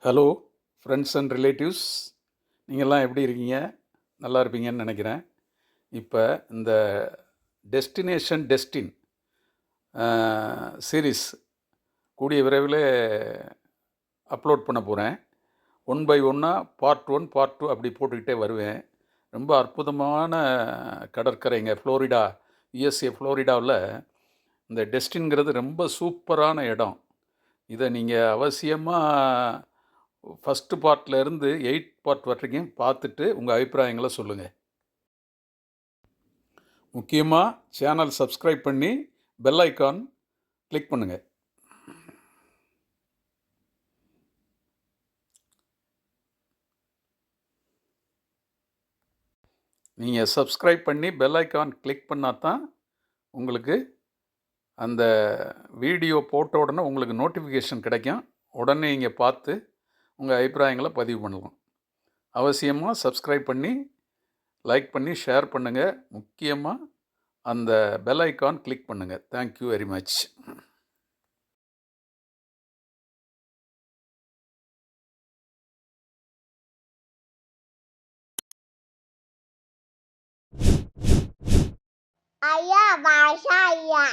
Hello friends and relatives, நீங்கள்லாம் எப்படி இருக்கீங்க? நல்லா இருப்பீங்கன்னு நினைக்கிறேன். இப்போ இந்த டெஸ்டினேஷன் டெஸ்டின் சீரீஸ் கூடிய விரைவில் அப்லோட் பண்ண போகிறேன். ஒன் பை ஒன்னாக பார்ட் 1 பார்ட் 2 அப்படி போட்டுக்கிட்டே வருவேன். ரொம்ப அற்புதமான கடற்கரைங்க ஃப்ளோரிடா, யுஎஸ்ஏ ஃப்ளோரிடாவில் இந்த டெஸ்டின்ங்கிறது ரொம்ப சூப்பரான இடம். இதை நீங்கள் அவசியமாக ஃபஸ்ட்டு பார்ட்டில் இருந்து 8 பார்ட் வரைக்கும் பார்த்துட்டு உங்கள் அபிப்பிராயங்களை சொல்லுங்கள். முக்கியமாக சேனல் சப்ஸ்கிரைப் பண்ணி பெல் ஐக்கான் கிளிக் பண்ணுங்கள். நீங்கள் சப்ஸ்கிரைப் பண்ணி பெல் ஐக்கான் கிளிக் பண்ணால் தான் உங்களுக்கு அந்த வீடியோ போட்ட உடனே உங்களுக்கு நோட்டிஃபிகேஷன் கிடைக்கும். உடனே இங்கே பார்த்து உங்கள் அபிப்பிராயங்களை பதிவு பண்ணலாம். அவசியமாக சப்ஸ்கிரைப் பண்ணி லைக் பண்ணி ஷேர் பண்ணுங்கள். முக்கியமாக அந்த பெல் ஐக்கான் கிளிக் பண்ணுங்கள். Thank you very much. ஐயா பாஷா ஐயா